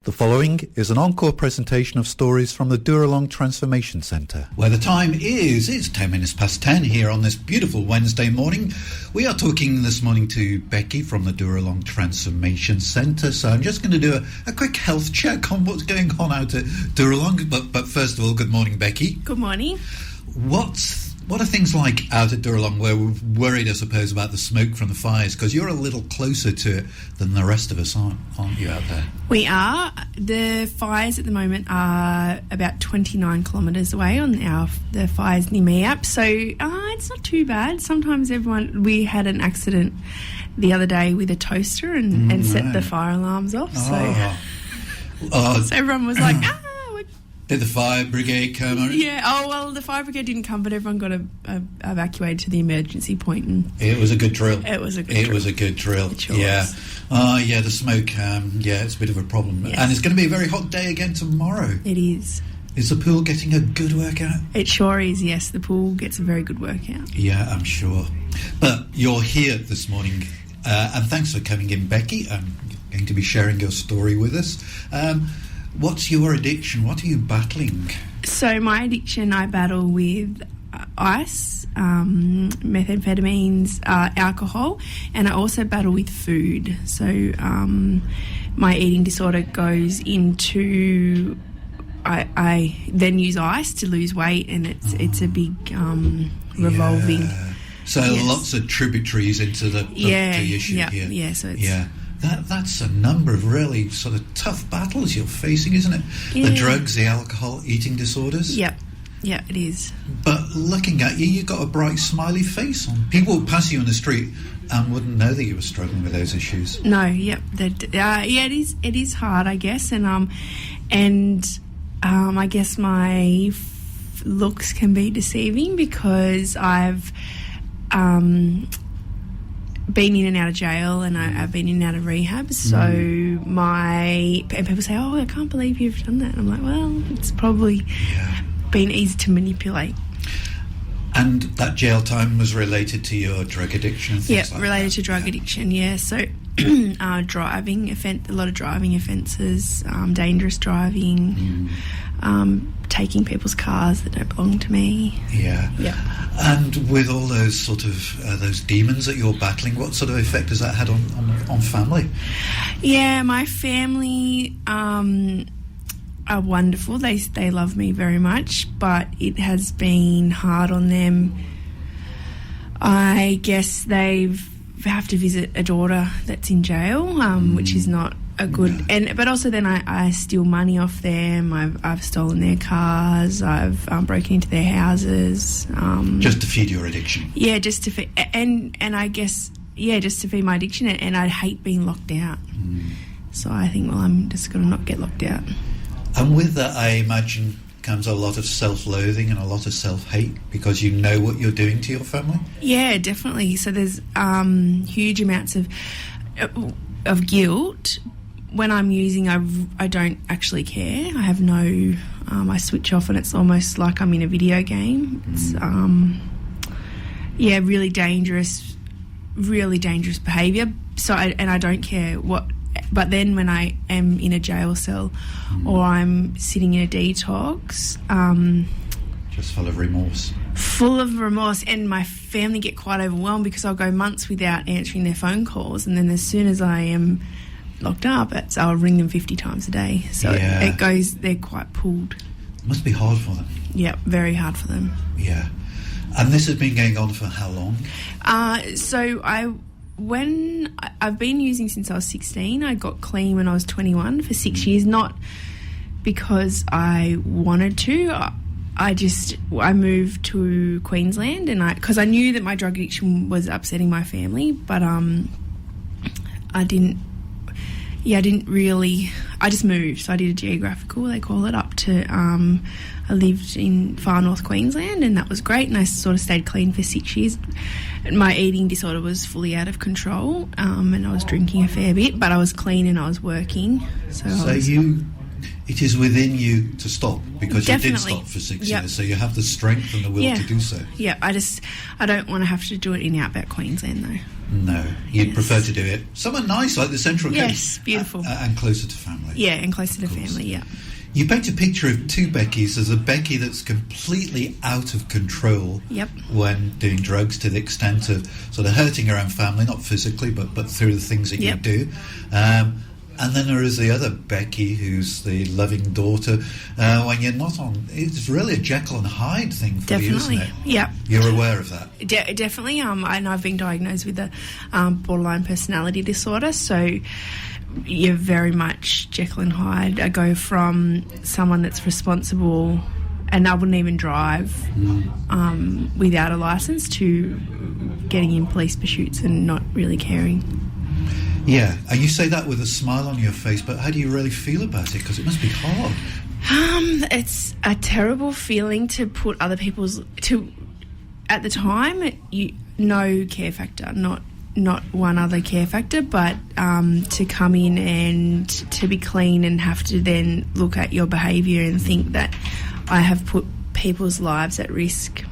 The following is an encore presentation of stories from the Dooralong Transformation Centre. Where the time is, it's 10 minutes past 10 here on this beautiful Wednesday morning. We are talking this morning to Becky from the Dooralong Transformation Centre. So I'm just going to do a quick health check on what's going on out at Dooralong. But first of all, good morning, Becky. Good morning. What are things like out at Dooralong where we're worried, I suppose, about the smoke from the fires? Because you're a little closer to it than the rest of us, aren't you, out there? We are. The fires at the moment are about 29 kilometres away on the fires near me up. So it's not too bad. Sometimes we had an accident the other day with a toaster and set the fire alarms off. So everyone was like, Did the fire brigade come? Yeah. Oh, well, the fire brigade didn't come, but everyone got evacuated to the emergency point. And it was a good drill. It was a good drill. It sure was. The smoke, it's a bit of a problem. Yes. And it's going to be a very hot day again tomorrow. It is. Is the pool getting a good workout? It sure is, yes. The pool gets a very good workout. Yeah, I'm sure. But you're here this morning, and thanks for coming in, Becky. I'm going to be sharing your story with us. What's your addiction? What are you battling? So my addiction, I battle with ice, methamphetamines, alcohol, and I also battle with food. So my eating disorder goes into... I then use ice to lose weight, and it's a big revolving... Yeah. So lots of tributaries into the issue here. Yeah, so it's... Yeah. That's a number of really sort of tough battles you're facing, isn't it? Yeah. The drugs, the alcohol, eating disorders. Yep, it is. But looking at you, you've got a bright, smiley face on. People would pass you on the street and wouldn't know that you were struggling with those issues. No, yep. It is hard, I guess, and I guess my looks can be deceiving because I've been in and out of jail, and I've been in and out of rehab. So and people say, "Oh, I can't believe you've done that." And I'm like, "Well, it's probably been easy to manipulate." And that jail time was related to your drug addiction. Yeah, related to drug addiction. Yeah, so driving a lot of driving offences, dangerous driving. Taking people's cars that don't belong to me. Yeah. And with all those sort of those demons that you're battling, what sort of effect has that had on family? Yeah, my family are wonderful. They love me very much, but it has been hard on them. I guess they have to visit a daughter that's in jail, which is not a good, but also then I steal money off them. I've stolen their cars. I've broken into their houses. Just to feed your addiction. Yeah, just to feed, and I guess just to feed my addiction. And I hate being locked out. So I think, well, I'm just going to not get locked out. And with that, I imagine comes a lot of self-loathing and a lot of self-hate because you know what you're doing to your family. Yeah, definitely. So there's huge amounts of guilt. When I'm using, I don't actually care. I have no... I switch off and it's almost like I'm in a video game. It's, really dangerous behaviour. So, I don't care what... But then when I am in a jail cell or I'm sitting in a detox... just full of remorse. And my family get quite overwhelmed because I'll go months without answering their phone calls, and then as soon as I am... locked up, I'll ring them 50 times a day. So it goes, they're quite pulled. It must be hard for them. Yeah, very hard for them. Yeah. And this has been going on for how long? I've been using since I was 16. I got clean when I was 21 for 6 years, not because I wanted to. I moved to Queensland because I knew that my drug addiction was upsetting my family, but I didn't really... I just moved. So I did a geographical, they call it, up to... I lived in far north Queensland, and that was great, and I sort of stayed clean for 6 years. My eating disorder was fully out of control, and I was drinking a fair bit, but I was clean and I was working. it is within you to stop, because Definitely. you did stop for 6 Yep. years, so you have the strength and the will to do so. Yeah, I don't want to have to do it in outback Queensland though. No, you'd Yes. prefer to do it somewhere nice like the Central Coast. Yes, beautiful. And closer to family. Yeah, and closer to Of course. family, yeah. You paint a picture of two Beckys. There's a Becky that's completely out of control Yep. when doing drugs, to the extent of sort of hurting her own family, not physically, but through the things that Yep. you do. And then there is the other Becky, who's the loving daughter. When you're not on, it's really a Jekyll and Hyde thing for you, isn't Definitely, it? yeah. You're aware of that? Definitely, and I've been diagnosed with a borderline personality disorder, so you're very much Jekyll and Hyde. I go from someone that's responsible, and I wouldn't even drive without a licence, to getting in police pursuits and not really caring. Yeah, and you say that with a smile on your face, but how do you really feel about it? Because it must be hard. It's a terrible feeling to put other people's at the time. No care factor, not one other care factor, but to come in and to be clean and have to then look at your behaviour and think that I have put people's lives at risk.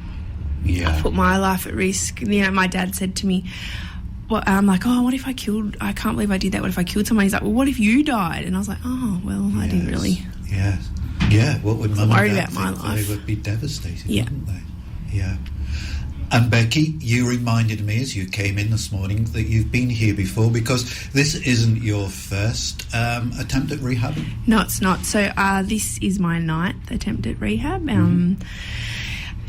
Yeah. I put my life at risk. You know, my dad said to me, well, I'm like, oh, what if I can't believe I did that. What if I killed someone? He's like, well, what if you died? And I was like, oh, well, I didn't really. Yes. Yeah, what would Mum and worried Dad about my think? life. They would be devastated, Yeah. wouldn't they? Yeah. And Becky, you reminded me as you came in this morning that you've been here before, because this isn't your first attempt at rehab. No, it's not. So this is my 9th attempt at rehab.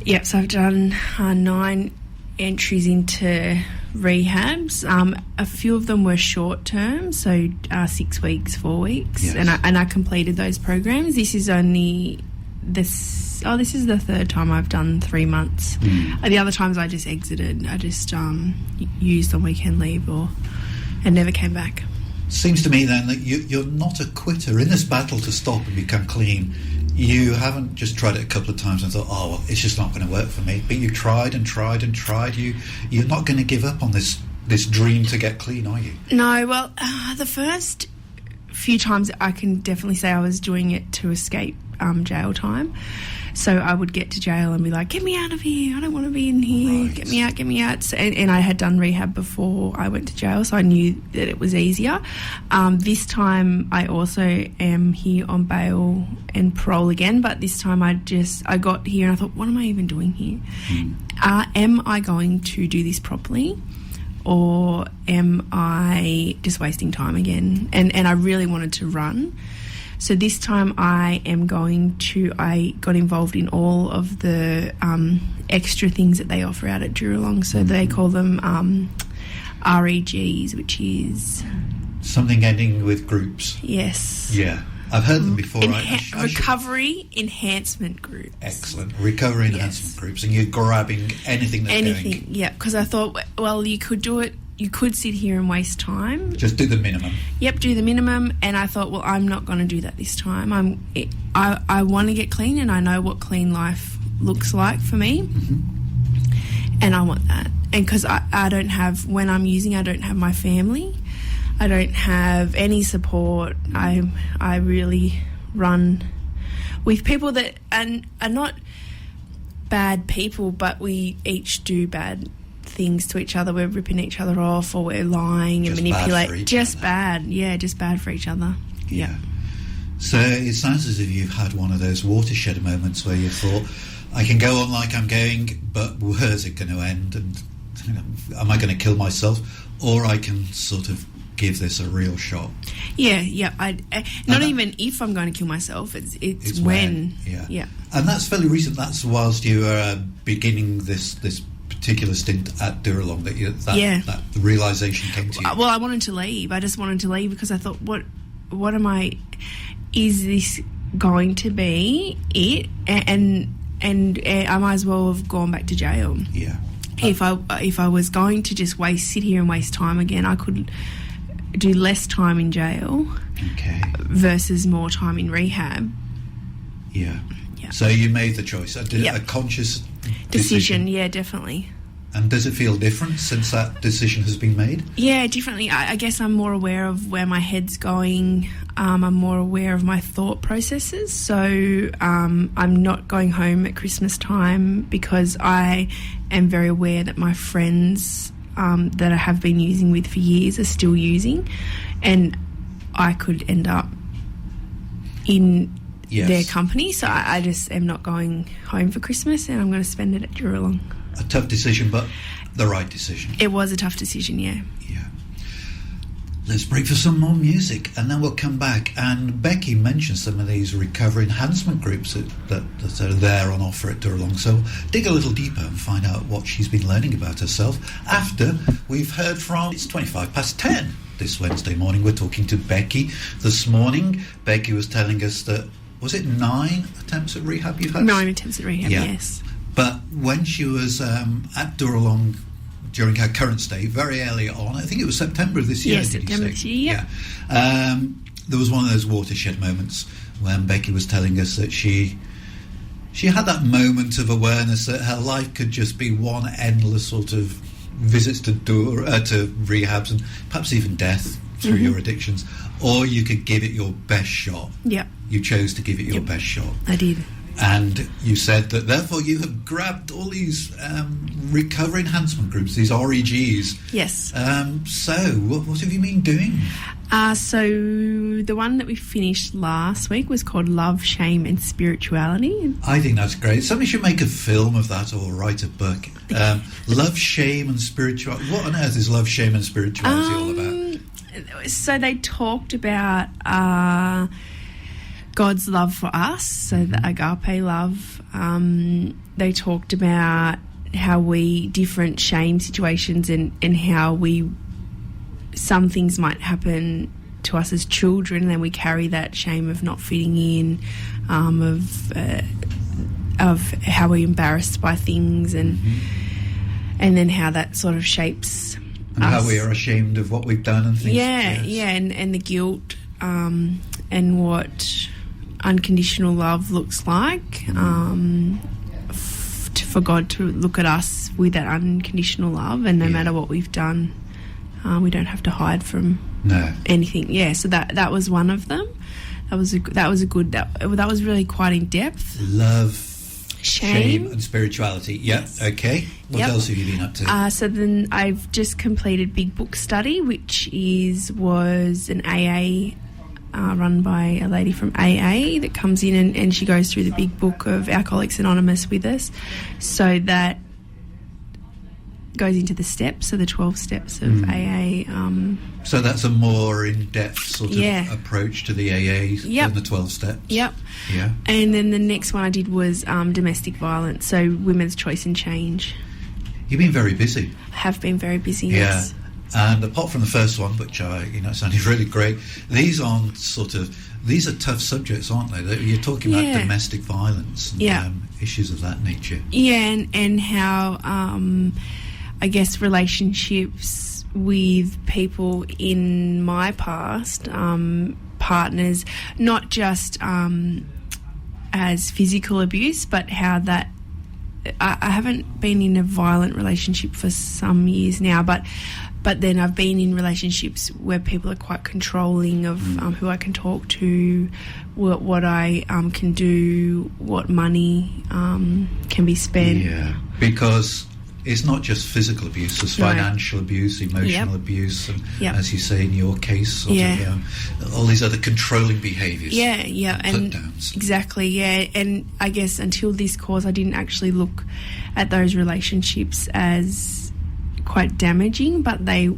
Yep, so I've done 9 entries into rehabs. A few of them were short term, so 6 weeks, 4 weeks, Yes. and I completed those programs. This is only this is the 3rd time I've done 3 months. The other times I just exited. I just used on weekend leave and never came back. Seems to me then that you're not a quitter in this battle to stop and become clean. You haven't just tried it a couple of times and thought, oh, well, it's just not going to work for me. But you tried and tried and tried. You're not going to give up on this dream to get clean, are you? No, well, the first few times I can definitely say I was doing it to escape jail time. So I would get to jail and be like, get me out of here, I don't want to be in here, Right. get me out. So, and I had done rehab before I went to jail, so I knew that it was easier. This time I also am here on bail and parole again, but this time I got here and I thought, what am I even doing here? Am I going to do this properly? Or am I just wasting time again? And I really wanted to run. So this time I got involved in all of the extra things that they offer out at Dooralong. So they call them REGs, which is... Something ending with groups. Yes. Yeah. I've heard them before. Recovery enhancement groups. Excellent. Recovery enhancement groups. And you're grabbing anything that's going. Yeah, because I thought, well, you could do it. You could sit here and waste time. Just do the minimum. Yep, do the minimum. And I thought, well, I'm not going to do that this time. I want to get clean, and I know what clean life looks like for me. And I want that. And because I don't have, when I'm using, I don't have my family. I don't have any support. I really run with people that are not bad people, but we each do bad things to each other. We're ripping each other off, or we're lying and manipulating. Just bad for each other. Yeah. So it sounds as if you've had one of those watershed moments where you thought, I can go on like I'm going, but where's it going to end? And am I going to kill myself? Or I can sort of give this a real shot. Yeah. Not even if I'm going to kill myself. It's when. Yeah. And that's fairly recent. That's whilst you were beginning this particular stint at Dooralong that realisation came to you. Well, I wanted to leave. I just wanted to leave because I thought, what am I? Is this going to be it? And I might as well have gone back to jail. Yeah. If I was going to just sit here and waste time again, I could do less time in jail. Okay. Versus more time in rehab. Yeah. So you made the choice. A conscious decision. Yeah, definitely. And does it feel different since that decision has been made? Yeah, differently. I guess I'm more aware of where my head's going. I'm more aware of my thought processes. So I'm not going home at Christmas time because I am very aware that my friends that I have been using with for years are still using, and I could end up in their company. So I just am not going home for Christmas, and I'm going to spend it at Dooralong. A tough decision, but the right decision. It was a tough decision, yeah. Yeah. Let's break for some more music, and then we'll come back. And Becky mentioned some of these recovery enhancement groups that are there on offer at Dooralong. So dig a little deeper and find out what she's been learning about herself after we've heard from... It's 10:25 this Wednesday morning. We're talking to Becky this morning. Becky was telling us that, was it 9 attempts at rehab you've had? 9 attempts at rehab, yes. But when she was at Dooralong during her current stay, very early on, I think it was September of this year. Yes, September this year, there was one of those watershed moments when Becky was telling us that she had that moment of awareness that her life could just be one endless sort of visits to rehabs and perhaps even death through your addictions, or you could give it your best shot. Yeah. You chose to give it your best shot. I did. And you said that therefore you have grabbed all these recovery enhancement groups, these REGs. Yes. So what have you been doing? So the one that we finished last week was called Love, Shame and Spirituality. I think that's great. Somebody should make a film of that or write a book. Love, Shame and Spirituality. What on earth is Love, Shame and Spirituality all about? So they talked about... God's love for us, so the agape love. They talked about how different shame situations and how some things might happen to us as children, and then we carry that shame of not fitting in, of how we're embarrassed by things, and then how that sort of shapes and us. How we are ashamed of what we've done and things. And the guilt, and what unconditional love looks like, for God to look at us with that unconditional love, and no matter what we've done, we don't have to hide from anything. Yeah, so that was one of them. That was really quite in depth. Love, shame and spirituality. Yeah. Yes. Okay. What else have you been up to? So then I've just completed Big Book Study, which was an AA. Run by a lady from AA that comes in and she goes through the big book of Alcoholics Anonymous with us. So that goes into the steps, so the 12 steps of AA. So that's a more in-depth sort of approach to the AA than the 12 steps. Yep. Yeah. And then the next one I did was domestic violence, so women's choice and change. You've been very busy. I have been very busy, yes. And apart from the first one, which sounded really great, these are tough subjects, aren't they? You're talking about domestic violence and issues of that nature. Yeah, and how I guess relationships with people in my past, partners, not just as physical abuse, but how that I haven't been in a violent relationship for some years now, but then I've been in relationships where people are quite controlling of who I can talk to, what I can do, what money can be spent. Yeah, because it's not just physical abuse, it's financial abuse, emotional abuse, and as you say in your case, all these other controlling behaviours. And put-downs. Exactly, and I guess until this course I didn't actually look at those relationships as quite damaging, but the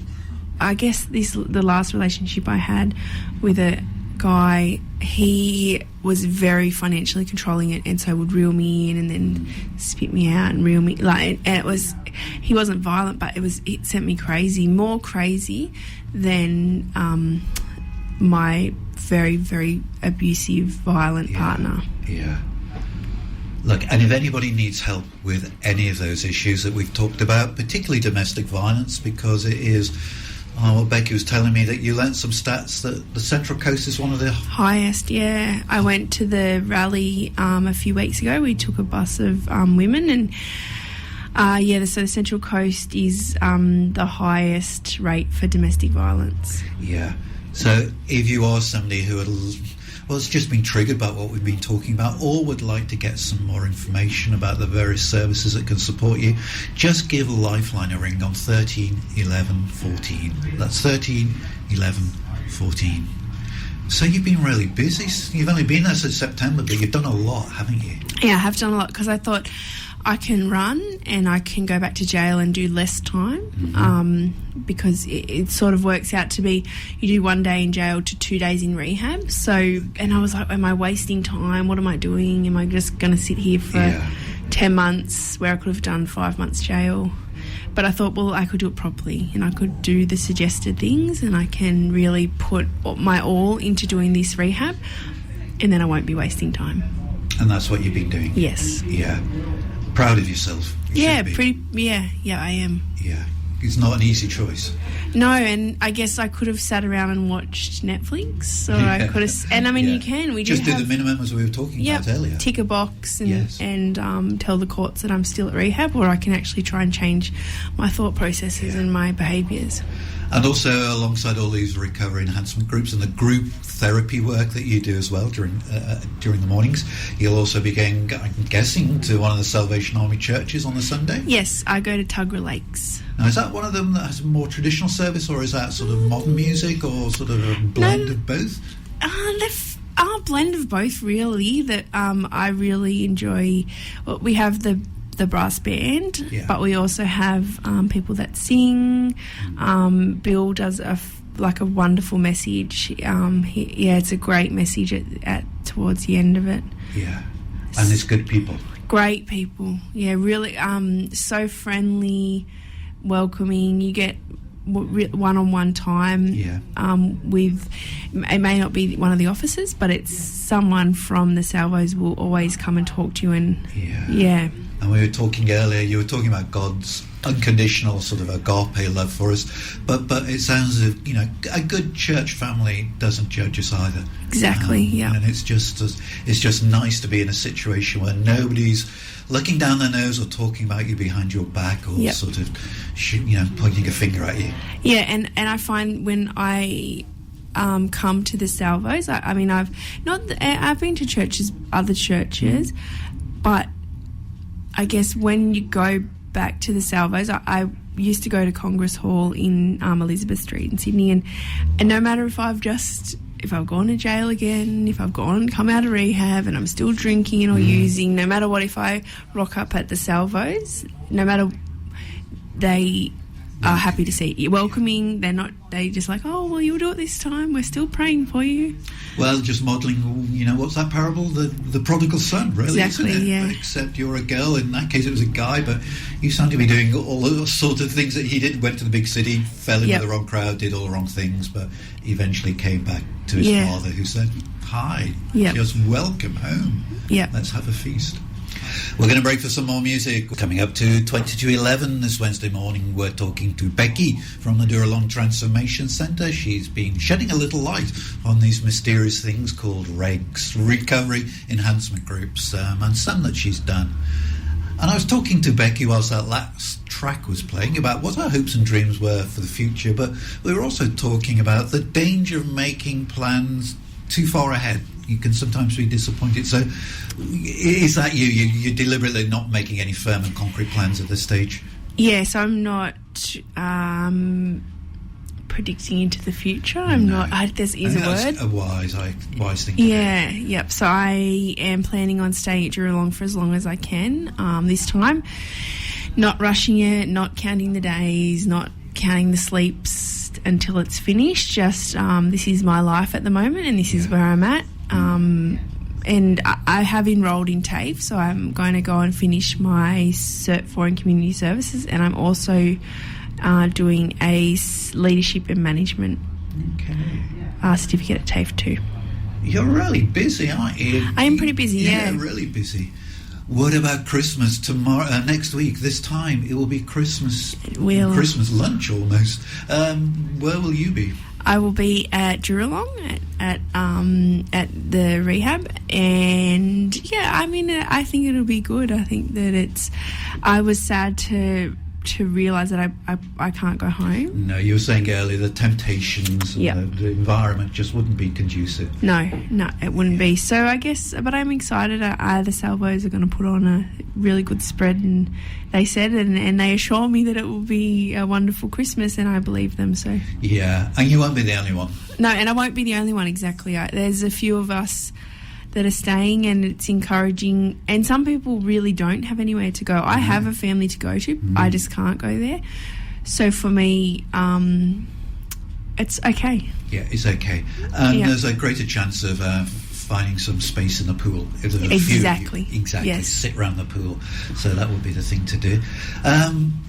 last relationship I had with a guy, he was very financially controlling and so would reel me in and then spit me out and reel me, he wasn't violent, but it sent me crazy, more crazy than my very, very abusive, violent partner. Yeah. Look, and if anybody needs help with any of those issues that we've talked about, particularly domestic violence, because it is, Becky was telling me that you learnt some stats that the Central Coast is one of the highest. Yeah, I went to the rally a few weeks ago. We took a bus of women, and So the Central Coast is the highest rate for domestic violence. Yeah. So if you are somebody who has just been triggered by what we've been talking about, or would like to get some more information about the various services that can support you, just give Lifeline a ring on 13 11 14. That's 13 11 14. So you've been really busy. You've only been there since September, but you've done a lot, haven't you? Yeah, I have done a lot because I thought I can run and I can go back to jail and do less time, because it sort of works out to be you do 1 day in jail to 2 days in rehab. So, and I was like, am I wasting time? What am I doing? Am I just going to sit here for 10 months where I could have done 5 months jail? But I thought, well, I could do it properly and I could do the suggested things and I can really put my all into doing this rehab, and then I won't be wasting time. And that's what you've been doing? Yes. Yeah. Proud of yourself? Yeah, I am. Yeah. It's not an easy choice. No, and I guess I could have sat around and watched Netflix, or I could have... And, I mean, you can. We just do the minimum as we were talking about earlier. Tick a box and tell the courts that I'm still at rehab, or I can actually try and change my thought processes and my behaviours. And also, alongside all these recovery enhancement groups and the group therapy work that you do as well during the mornings, you'll also be going, I'm guessing, to one of the Salvation Army churches on the Sunday? Yes, I go to Tuggerah Lakes. Now, is that one of them that has a more traditional service, or is that sort of modern music, or sort of a blend of both? A blend of both, really. That I really enjoy. Well, we have the brass band, but we also have people that sing. Bill does a wonderful message. It's a great message at towards the end of it. Yeah, and it's good people. Great people. Yeah, really. So friendly, welcoming. You get one-on-one time with, it may not be one of the officers, but it's someone from the Salvos will always come and talk to you. And and we were talking earlier, you were talking about God's unconditional sort of agape love for us, but it sounds as if, a good church family doesn't judge us either. Exactly. And it's just nice to be in a situation where nobody's looking down their nose or talking about you behind your back, or sort of pointing a finger at you. And I find when I come to the Salvos, I've been to other churches, but I guess when you go back to the Salvos, I used to go to Congress Hall in Elizabeth Street in Sydney, and no matter if I've gone to jail again, if I've come out of rehab and I'm still drinking or using, no matter what, if I rock up at the Salvos, no matter, they are happy to see you, welcoming. They just like, oh, well, you'll do it this time, we're still praying for you. Well, just modelling, what's that parable? The prodigal son, really, exactly, isn't it? Yeah. Except you're a girl. In that case, it was a guy, but you sound to be doing all those sort of things that he did. Went to the big city, fell in with the wrong crowd, did all the wrong things, but eventually came back to his father, who said, hi, just welcome home. Let's have a feast. We're going to break for some more music. Coming up to 22:11 this Wednesday morning, we're talking to Becky from the Dooralong Transformation Centre. She's been shedding a little light on these mysterious things called REGs, Recovery Enhancement Groups, and some that she's done. And I was talking to Becky whilst that last track was playing about what our hopes and dreams were for the future, but we were also talking about the danger of making plans too far ahead. You can sometimes be disappointed. So is that you're deliberately not making any firm and concrete plans at this stage? Yes, I'm not predicting into the future. I'm not. There's a word. That's a wise thing. Yep. So I am planning on staying at Dooralong for as long as I can this time. Not rushing it, not counting the days, not counting the sleeps until it's finished. Just this is my life at the moment, and this is where I'm at. And I have enrolled in TAFE, so I'm going to go and finish my Cert 4 in Community Services, and I'm also doing a Leadership and Management certificate at TAFE too. You're really busy, aren't you? I am pretty busy, yeah. Really busy. What about Christmas tomorrow? Next week, this time, it will be Christmas. It will. Christmas lunch almost. Where will you be? I will be at Dooralong at the rehab, and yeah, I mean, I think it'll be good. I think that I was sad to realise that I can't go home. No, you were saying earlier the temptations and the environment just wouldn't be conducive. No, it wouldn't be. So I guess, but I'm excited. The Salvos are going to put on a really good spread, and they said, and they assure me that it will be a wonderful Christmas, and I believe them. So yeah, and you won't be the only one. No, and I won't be the only one. Exactly. There's a few of us that are staying, and it's encouraging, and some people really don't have anywhere to go. I have a family to go to. I just can't go there. So for me, it's okay. Yeah, it's okay. And there's a greater chance of finding some space in the pool. If there's a Exactly. few of you, exactly. Yes. Sit around the pool. So that would be the thing to do.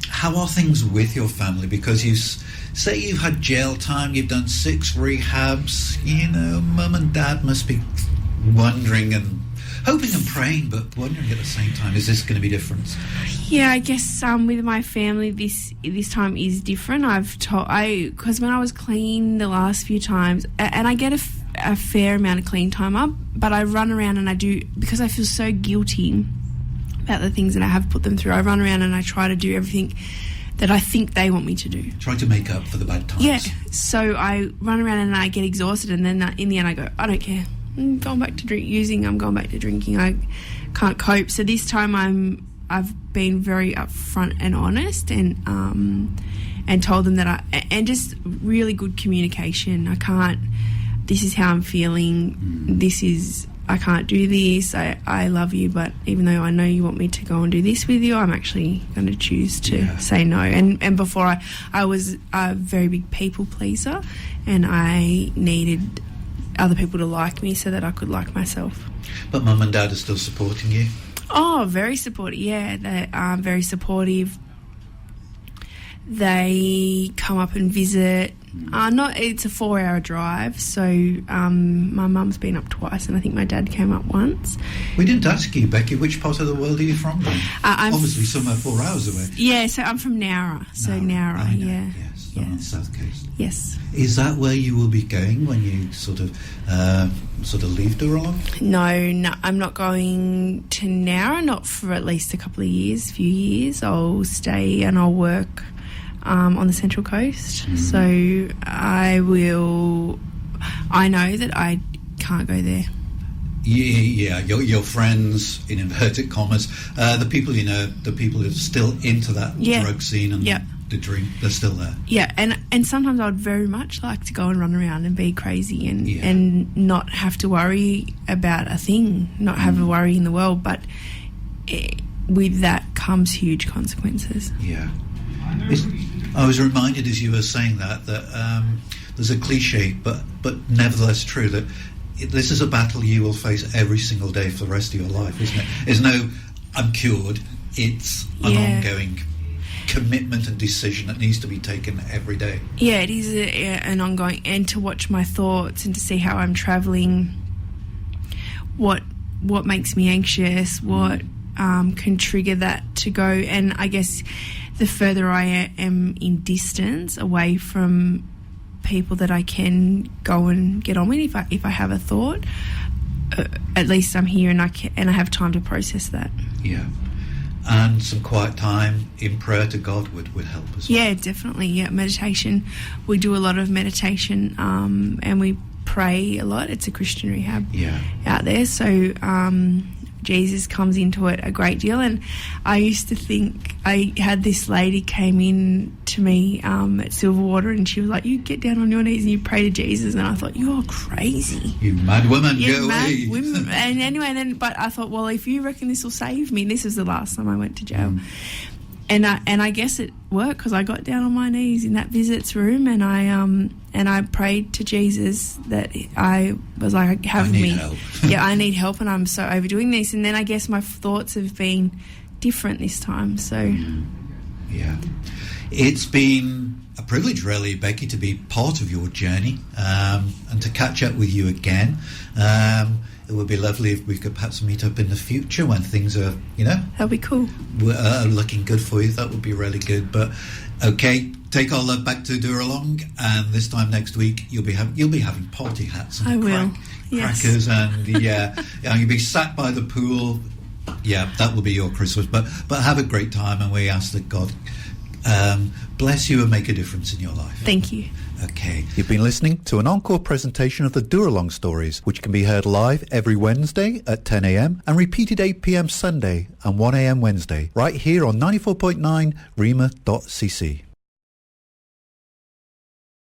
How are things with your family? Because you say you've had jail time, you've done 6 rehabs. You know, mum and dad must be wondering and hoping and praying, but wondering at the same time, is this going to be different? Yeah, I guess with my family, this time is different. Because when I was clean the last few times, and I get a fair amount of clean time up, but I run around and I do, because I feel so guilty about the things that I have put them through. I run around and I try to do everything that I think they want me to do. Try to make up for the bad times. Yeah, so I run around and I get exhausted, and then in the end I go, I don't care. I'm going back to drinking. I can't cope. So this time I've been very upfront and honest, and told them that and just really good communication. This is how I'm feeling. I can't do this. I love you, but even though I know you want me to go and do this with you, I'm actually going to choose to say no. And before I was a very big people pleaser, and I needed other people to like me so that I could like myself. But mum and dad are still supporting you? Oh, very supportive. Yeah, they are very supportive. They come up and visit. It's a 4-hour drive, so my mum's been up twice, and I think my dad came up once. We didn't ask you, Becky, which part of the world are you from then? Obviously somewhere 4 hours away. Yeah, so I'm from Nowra. Nowra, yeah. Yes, on the south coast. Yes. Is that where you will be going when you sort of leave Dooralong? No, I'm not going to Nowra, not for at least a few years. I'll stay and I'll work on the Central Coast. So I know that I can't go there. Yeah, your friends, in inverted commas, the people you know, the people who are still into that drug scene and the drink, they're still there. Yeah, and sometimes I would very much like to go and run around and be crazy and not have to worry about a thing, not have a worry in the world, but with that comes huge consequences. Yeah. I was reminded as you were saying that there's a cliche, but nevertheless true, that this is a battle you will face every single day for the rest of your life, isn't it? There's no, I'm cured. It's an ongoing commitment and decision that needs to be taken every day. Yeah, it is an ongoing, and to watch my thoughts and to see how I'm travelling, what makes me anxious, what can trigger that to go. And I guess the further I am in distance away from people that I can go and get on with, if I have a thought, at least I'm here and I have time to process that. Yeah. And some quiet time in prayer to God would help as well. Yeah, definitely. Yeah, meditation. We do a lot of meditation, and we pray a lot. It's a Christian rehab out there, so Jesus comes into it a great deal. And I used to think, I had this lady came in to me at Silverwater, and she was like, you get down on your knees and you pray to Jesus. And I thought, you're crazy. You mad woman, go away. Women. And anyway, but I thought, well, if you reckon this will save me, this was the last time I went to jail. And I guess it worked, because I got down on my knees in that visits room, and I prayed to Jesus that I was like, have me. Help. Yeah, I need help, and I'm so overdoing this. And then I guess my thoughts have been different this time. So yeah, it's been a privilege, really, Becky, to be part of your journey, and to catch up with you again. It would be lovely if we could perhaps meet up in the future when things are, that'd be cool. Looking good for you. That would be really good. But okay, take our love back to Dooralong, and this time next week you'll be having party hats and I will. crackers, and you'll be sat by the pool. Yeah, that will be your Christmas. But have a great time, and we ask that God bless you and make a difference in your life. Thank you. Okay. You've been listening to an encore presentation of the Dooralong stories, which can be heard live every Wednesday at 10 a.m. and repeated 8 p.m. Sunday and 1 a.m. Wednesday, right here on 94.9 rema.cc.